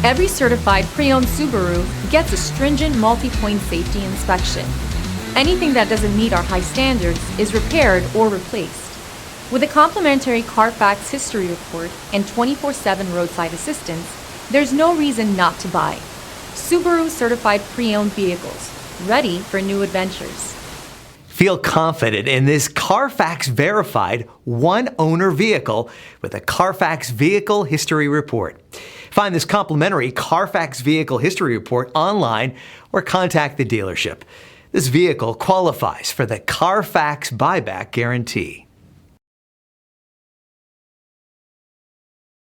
Every certified pre-owned Subaru gets a stringent multi-point safety inspection. Anything that doesn't meet our high standards is repaired or replaced. With a complimentary Carfax history report and 24/7 roadside assistance, there's no reason not to buy. Subaru certified pre-owned vehicles, ready for new adventures. Feel confident in this Carfax verified one-owner vehicle with a Carfax Vehicle History Report. Find this complimentary Carfax Vehicle History Report online or contact the dealership. This vehicle qualifies for the Carfax Buyback Guarantee.